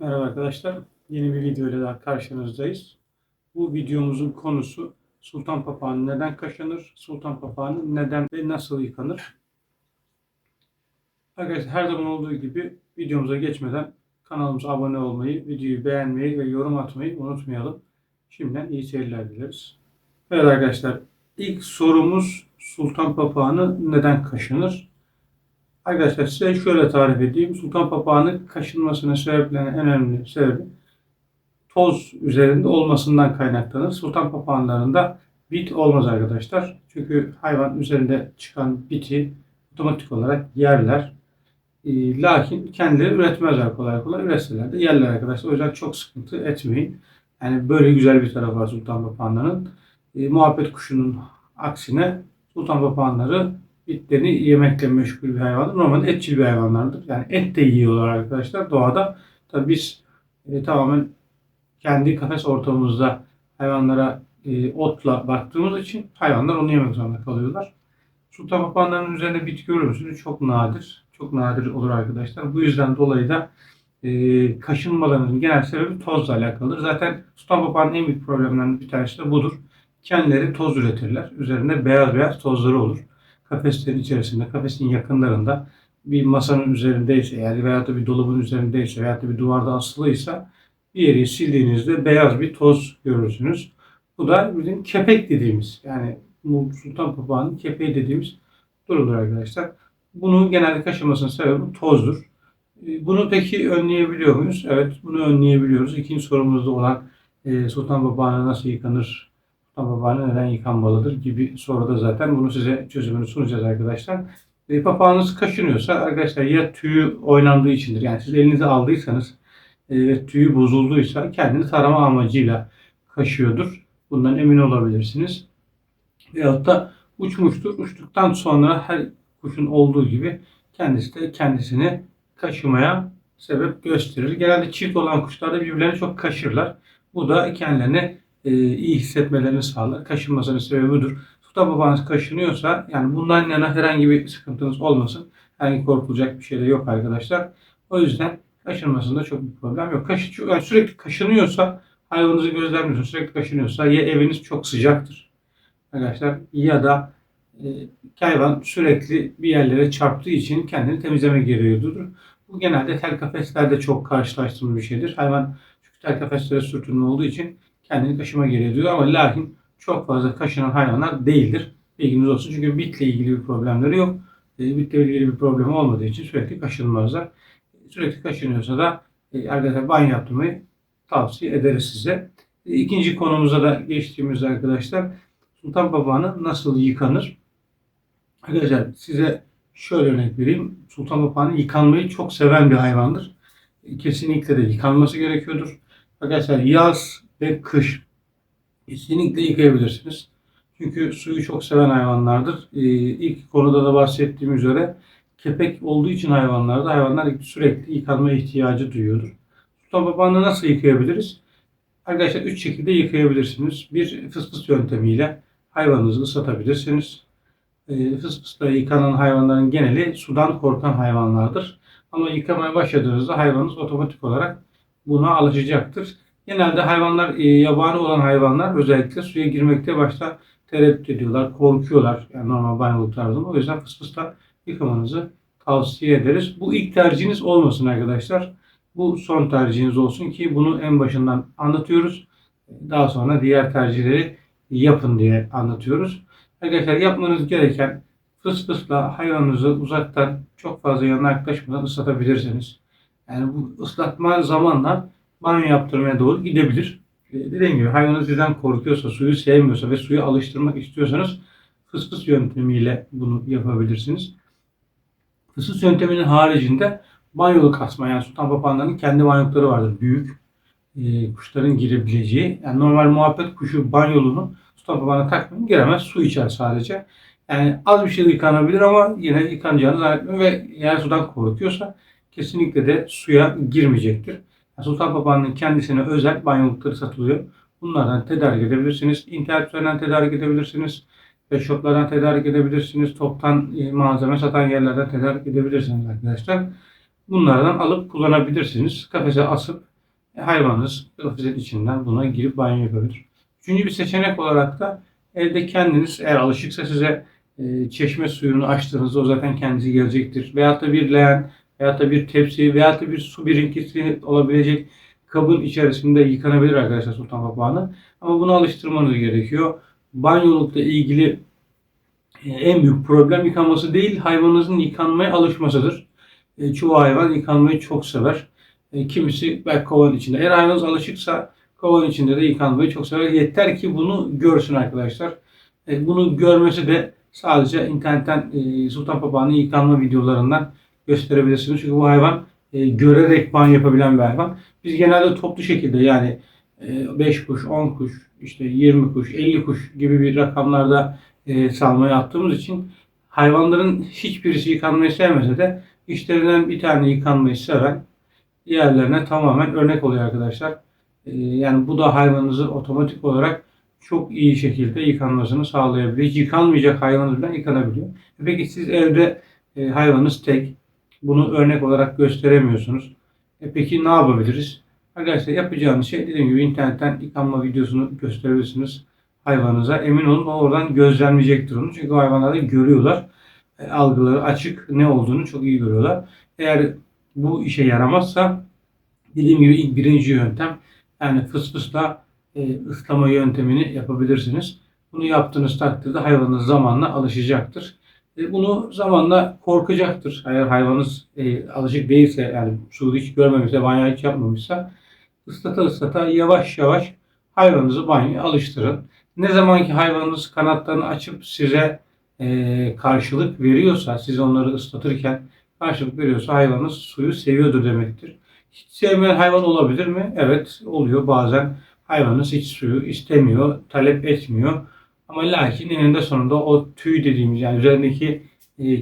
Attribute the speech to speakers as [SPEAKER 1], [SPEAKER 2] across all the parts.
[SPEAKER 1] Merhaba arkadaşlar. Yeni bir video ile daha karşınızdayız. Bu videomuzun konusu sultan papağanı neden kaşınır? Sultan papağanı neden ve nasıl yıkanır? Arkadaşlar her zaman olduğu gibi videomuza geçmeden kanalımıza abone olmayı, videoyu beğenmeyi ve yorum atmayı unutmayalım. Şimdiden iyi seyirler dileriz. Evet arkadaşlar, ilk sorumuz sultan papağanı neden kaşınır? Arkadaşlar size şöyle tarif edeyim. Sultan papağanı kaşınmasına sebeplenen en önemli sebebi toz üzerinde olmasından kaynaklanır. Sultan papağanlarında bit olmaz arkadaşlar. Çünkü hayvan üzerinde çıkan biti otomatik olarak yerler. Lakin kendileri üretmezler kolay kolay. Üretseler de yerler arkadaşlar. O yüzden çok sıkıntı etmeyin. Yani böyle güzel bir tarafı var sultan papağanların. Muhabbet kuşunun aksine sultan papağanları bitlerini yemekle meşgul bir hayvandır. Normalde etçil bir hayvanlardır. Yani et de yiyorlar arkadaşlar doğada. Tabii biz tamamen kendi kafes ortamımızda hayvanlara otla baktığımız için hayvanlar onu yemek zorunda kalıyorlar. Sultan papağanlarının üzerinde bitki görür müsünüz? Çok nadir. Çok nadir olur arkadaşlar. Bu yüzden dolayı da kaşınmalarının genel sebebi tozla alakalıdır. Zaten sultan papağanının en büyük problemlerinden bir tanesi de budur. Kendileri toz üretirler. Üzerinde beyaz beyaz tozları olur. Kafeslerin içerisinde, kafesin yakınlarında bir masanın üzerindeyse yani veya da bir dolabın üzerindeyse veya da bir duvarda asılıysa bir yeri sildiğinizde beyaz bir toz görürsünüz. Bu da bizim kepek dediğimiz yani sultan papağanın kepeği dediğimiz durumdur arkadaşlar. Bunu genelde kaşımasının sebebi tozdur. Bunu peki önleyebiliyor muyuz? Evet, bunu önleyebiliyoruz. İkinci sorumuzda olan sultan papağanı nasıl yıkanır? Sultan papağanı neden yıkanmalıdır gibi soruda zaten bunu size çözümünü sunacağız arkadaşlar. Papağanınız kaşınıyorsa arkadaşlar ya tüyü oynandığı içindir. Yani siz elinize aldıysanız ve tüyü bozulduysa kendini tarama amacıyla kaşıyordur. Bundan emin olabilirsiniz. Veyahut da uçmuştur. Uçtuktan sonra her kuşun olduğu gibi kendisi de kendisini kaşımaya sebep gösterir. Genelde çift olan kuşlar da birbirlerini çok kaşırlar. Bu da kendilerini iyi hissetmelerini sağlar. Kaşınmasının sebebi budur. Sultan babanız kaşınıyorsa yani bundan yana herhangi bir sıkıntınız olmasın. Herhangi korkulacak bir şey de yok arkadaşlar. O yüzden kaşınmasında çok bir problem yok. Yani sürekli kaşınıyorsa hayvanınızı gözlemliyorsunuz. Sürekli kaşınıyorsa ya eviniz çok sıcaktır arkadaşlar ya da hayvan sürekli bir yerlere çarptığı için kendini temizleme gereği duyur. Bu genelde tel kafeslerde çok karşılaştığımız bir şeydir. Hayvan çünkü tel kafeslere sürtünme olduğu için kendini kaşıma gereği duyuyor ama lakin çok fazla kaşınan hayvanlar değildir. Bilginiz olsun çünkü bitle ilgili bir problemleri yok. Bitle ilgili bir problem olmadığı için sürekli kaşınmazlar. Sürekli kaşınıyorsa da arkadaşlar banyo yaptırmayı tavsiye ederiz size. İkinci konumuza da geçtiğimizde arkadaşlar sultan papağanı nasıl yıkanır? Arkadaşlar size şöyle örnek vereyim. Sultan papağanı yıkanmayı çok seven bir hayvandır. Kesinlikle de yıkanması gerekiyordur. Arkadaşlar yaz ve kış kesinlikle yıkayabilirsiniz. Çünkü suyu çok seven hayvanlardır. İlk konuda da bahsettiğim üzere kepek olduğu için hayvanlar sürekli yıkanma ihtiyacı duyuyordur. Sultan papağanı nasıl yıkayabiliriz? Arkadaşlar 3 şekilde yıkayabilirsiniz. Bir fıs yöntemiyle hayvanınızı ıslatabilirsiniz. Fıs yıkanan hayvanların geneli sudan korkan hayvanlardır. Ama yıkamaya başladığınızda hayvanınız otomatik olarak buna alışacaktır. Genelde hayvanlar, yabani olan hayvanlar özellikle suya girmekte başta tereddüt ediyorlar, korkuyorlar. Yani normal banyoluk tarzında. O yüzden fıs yıkamanızı tavsiye ederiz. Bu ilk tercihiniz olmasın arkadaşlar. Bu son tercihiniz olsun ki bunu en başından anlatıyoruz. Daha sonra diğer tercihleri yapın diye anlatıyoruz. Arkadaşlar yapmanız gereken fısla hayvanınızı uzaktan çok fazla yanına yaklaşmadan ıslatabilirsiniz. Yani bu ıslatma zamanla banyo yaptırmaya doğru gidebilir. Dediğim gibi hayvanınız sizden korkuyorsa, suyu sevmiyorsa ve suyu alıştırmak istiyorsanız fıs yöntemiyle bunu yapabilirsiniz. Fıs yönteminin haricinde banyoluk asma yani sultan papağanlarının kendi banyolukları vardır. Büyük kuşların girebileceği. Yani normal muhabbet kuşu banyoluğunu sultan papağanına takmayın giremez. Su içer sadece. Yani az bir şey yıkanabilir ama yine yıkanacağını zannetmiyorum ve eğer sudan korkuyorsa kesinlikle de suya girmeyecektir. Yani sultan papağanının kendisine özel banyolukları satılıyor. Bunlardan tedarik edebilirsiniz. İnternet üzerinden tedarik edebilirsiniz. Pet shoplardan tedarik edebilirsiniz. Toptan malzeme satan yerlerden tedarik edebilirsiniz arkadaşlar. Bunlardan alıp kullanabilirsiniz. Kafese asıp Hayvanınız kafesin içinden buna girip banyo yapabilir. Üçüncü bir seçenek olarak da evde kendiniz eğer alışıksa size çeşme suyunu açtığınızda o zaten kendisi gelecektir. Veyahut da bir leğen, veyahut da bir tepsi, veyahut da bir su birikintisi olabilecek kabın içerisinde yıkanabilir arkadaşlar sultan papağanı. Ama bunu alıştırmanız gerekiyor. Banyolukla ilgili en büyük problem yıkanması değil, hayvanınızın yıkanmaya alışmasıdır. Çoğu hayvan yıkanmayı çok sever. Kimisi belki kovanın içinde. Eğer hayvanınız alışıksa kovanın içinde de yıkanmayı çok sever. Yeter ki bunu görsün arkadaşlar. Bunu görmesi de sadece internetten sultan papağanın yıkanma videolarından gösterebilirsiniz. Çünkü bu hayvan görerek banyo yapabilen bir hayvan. Biz genelde toplu şekilde yani 5 kuş, 10 kuş, işte 20 kuş, 50 kuş gibi bir rakamlarda salmaya attığımız için hayvanların hiçbirisi yıkanmayı sevmese de işlerinden bir tane yıkanmayı seven diğerlerine tamamen örnek oluyor arkadaşlar. Yani bu da hayvanınızı otomatik olarak çok iyi şekilde yıkanmasını sağlayabiliyor. Hiç yıkanmayacak hayvanınız bile yıkanabiliyor. Peki siz evde hayvanınız tek. Bunu örnek olarak gösteremiyorsunuz. Peki ne yapabiliriz? Arkadaşlar yapacağınız şey dediğim gibi internetten yıkanma videosunu gösterebilirsiniz hayvanınıza. Emin olun o oradan gözlemleyecektir onu. Çünkü o hayvanlar da görüyorlar. Algıları açık ne olduğunu çok iyi görüyorlar. Eğer bu işe yaramazsa dediğim gibi ilk birinci yöntem yani fısfısla ıslama yöntemini yapabilirsiniz. Bunu yaptığınız takdirde hayvanınız zamanla alışacaktır. Bunu zamanla korkacaktır. Eğer hayvanınız alışık değilse yani suyu hiç görmemişse, banyo hiç yapmamışsa ıslata ıslata yavaş yavaş hayvanınızı banyoya alıştırın. Ne zaman ki hayvanınız kanatlarını açıp size karşılık veriyorsa, siz onları ıslatırken karşılık veriyorsa hayvanınız suyu seviyordur demektir. Hiç sevmeyen hayvan olabilir mi? Evet, oluyor. Bazen hayvanınız hiç suyu istemiyor, talep etmiyor. Ama lakin eninde sonunda o tüy dediğimiz yani üzerindeki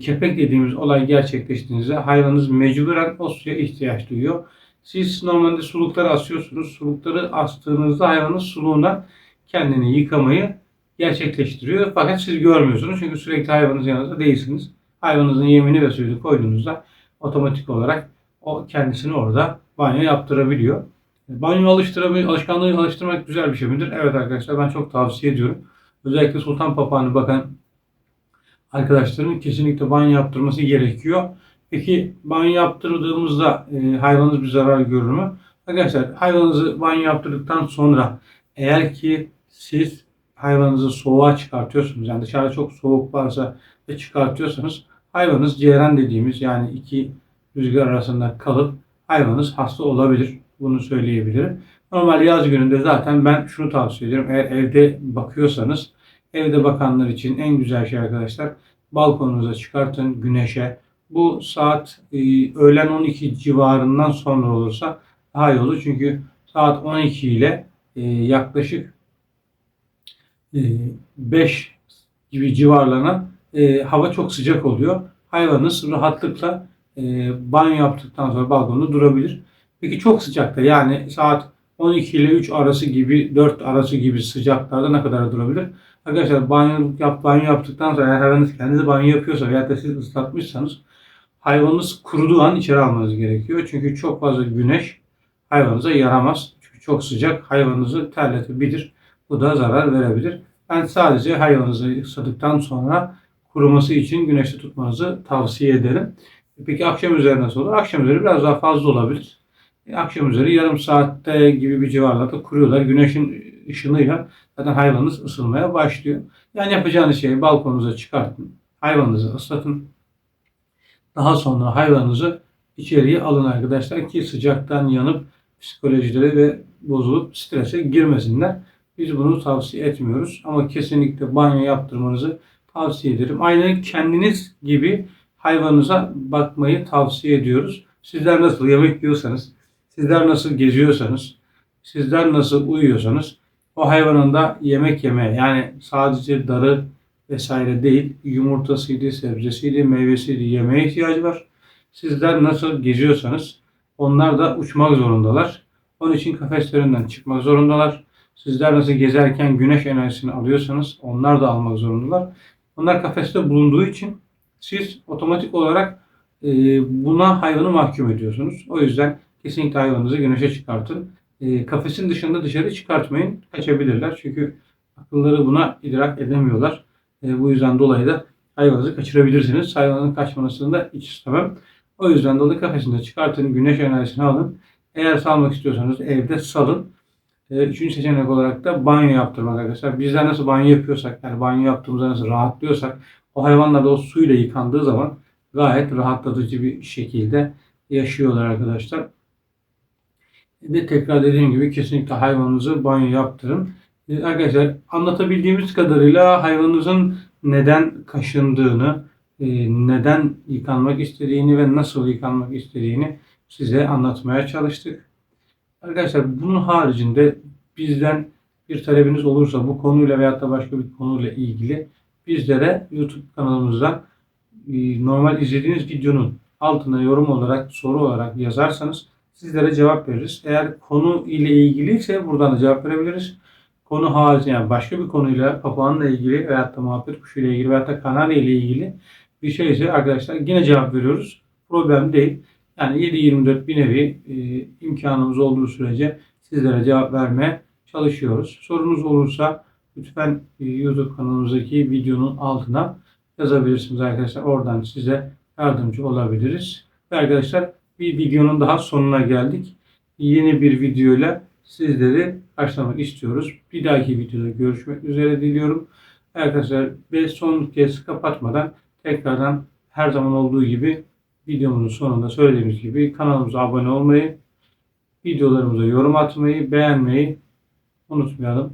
[SPEAKER 1] kepek dediğimiz olay gerçekleştiğinizde hayvanınız mecburen o suya ihtiyaç duyuyor. Siz normalde sulukları asıyorsunuz. Sulukları astığınızda hayvanın suluğundan kendini yıkamayı gerçekleştiriyor. Fakat siz görmüyorsunuz çünkü sürekli hayvanınızın yanında değilsiniz. Hayvanınızın yemini ve suyunu koyduğunuzda otomatik olarak o kendisini orada banyo yaptırabiliyor. Banyo alışkanlığı alıştırmak güzel bir şey midir? Evet arkadaşlar ben çok tavsiye ediyorum. Özellikle sultan papağanı bakan arkadaşların kesinlikle banyo yaptırması gerekiyor. Peki banyo yaptırdığımızda hayvanınız bir zarar görür mü? Arkadaşlar hayvanınızı banyo yaptırdıktan sonra eğer ki siz hayvanınızı soğuğa çıkartıyorsunuz yani dışarıda çok soğuk varsa ve çıkartıyorsanız hayvanınız ceyran dediğimiz yani iki rüzgar arasında kalıp hayvanınız hasta olabilir. Bunu söyleyebilirim. Normal yaz gününde zaten ben şunu tavsiye ediyorum. Eğer evde bakıyorsanız evde bakanlar için en güzel şey arkadaşlar balkonunuza çıkartın güneşe. Bu saat öğlen 12 civarından sonra olursa daha iyi olur. Çünkü saat 12 ile yaklaşık 5 gibi civarlarına hava çok sıcak oluyor. Hayvanınız rahatlıkla banyo yaptıktan sonra balkonda durabilir. Peki çok sıcakta yani saat 12 ile 3 arası gibi 4 arası gibi sıcaklarda ne kadar durabilir? Arkadaşlar banyo yaptıktan sonra eğer hayvanınız kendiniz banyo yapıyorsa veya da siz ıslatmışsanız hayvanınız kuruduğu an içeri almanız gerekiyor. Çünkü çok fazla güneş hayvanınıza yaramaz. Çünkü çok sıcak hayvanınızı terletebilir. Bu da zarar verebilir. Ben sadece hayvanınızı ısladıktan sonra kuruması için güneşte tutmanızı tavsiye ederim. Peki akşam üzeri nasıl olur? Akşam üzeri biraz daha fazla olabilir. Akşam üzeri yarım saatte gibi bir civarlarda kuruyorlar. Güneşin ışınıyla zaten hayvanınız ısınmaya başlıyor. Yani yapacağınız şey balkonunuza çıkartın. Hayvanınızı ıslatın. Daha sonra hayvanınızı içeriye alın arkadaşlar ki sıcaktan yanıp psikolojileri ve bozulup strese girmesinler. Biz bunu tavsiye etmiyoruz ama kesinlikle banyo yaptırmanızı tavsiye ederim. Aynen kendiniz gibi hayvanınıza bakmayı tavsiye ediyoruz. Sizler nasıl yemek yiyorsanız, sizler nasıl geziyorsanız, sizler nasıl uyuyorsanız o hayvanın da yemek yemeye yani sadece darı vesaire değil yumurtasıydı, sebzesiydi, meyvesiydi yemeye ihtiyacı var. Sizler nasıl geziyorsanız onlar da uçmak zorundalar. Onun için kafeslerinden çıkmak zorundalar. Sizler nasıl gezerken güneş enerjisini alıyorsanız onlar da almak zorundalar. Onlar kafeste bulunduğu için siz otomatik olarak buna hayvanı mahkum ediyorsunuz. O yüzden kesinlikle hayvanınızı güneşe çıkartın. kafesin dışında dışarı çıkartmayın. Kaçabilirler. Çünkü akılları buna idrak edemiyorlar. Bu yüzden dolayı da hayvanınızı kaçırabilirsiniz. Hayvanın kaçmasını da hiç istemem. O yüzden dolayı kafesinde çıkartın. Güneş enerjisini alın. Eğer salmak istiyorsanız evde salın. Üçüncü seçenek olarak da banyo yaptırmak arkadaşlar. Bizler nasıl banyo yapıyorsak, yani banyo yaptığımızda nasıl rahatlıyorsak, o hayvanlar da o suyla yıkandığı zaman gayet rahatlatıcı bir şekilde yaşıyorlar arkadaşlar. Ve tekrar dediğim gibi kesinlikle hayvanınızı banyo yaptırın. Arkadaşlar anlatabildiğimiz kadarıyla hayvanınızın neden kaşındığını, neden yıkanmak istediğini ve nasıl yıkanmak istediğini size anlatmaya çalıştık. Arkadaşlar bunun haricinde bizden bir talebiniz olursa bu konuyla veyahut da başka bir konuyla ilgili bizlere YouTube kanalımızdan normal izlediğiniz videonun altına yorum olarak, soru olarak yazarsanız sizlere cevap veririz. Eğer konu ile ilgili ise buradan da cevap verebiliriz. Konu harici yani başka bir konuyla papağanla ilgili veyahut da muhabbet kuşu ile ilgili veyahut da kanarya ile ilgili bir şeyse arkadaşlar yine cevap veriyoruz. Problem değil. Yani 7/24 bir nevi imkanımız olduğu sürece sizlere cevap vermeye çalışıyoruz. Sorunuz olursa lütfen YouTube kanalımızdaki videonun altına yazabilirsiniz arkadaşlar. Oradan size yardımcı olabiliriz. Ve arkadaşlar bir videonun daha sonuna geldik. Yeni bir videoyla sizleri karşılamak istiyoruz. Bir dahaki videoda görüşmek üzere diliyorum. Arkadaşlar ve son kez kapatmadan tekrardan her zaman olduğu gibi videomuzun sonunda söylediğimiz gibi kanalımıza abone olmayı, videolarımıza yorum atmayı, beğenmeyi unutmayalım.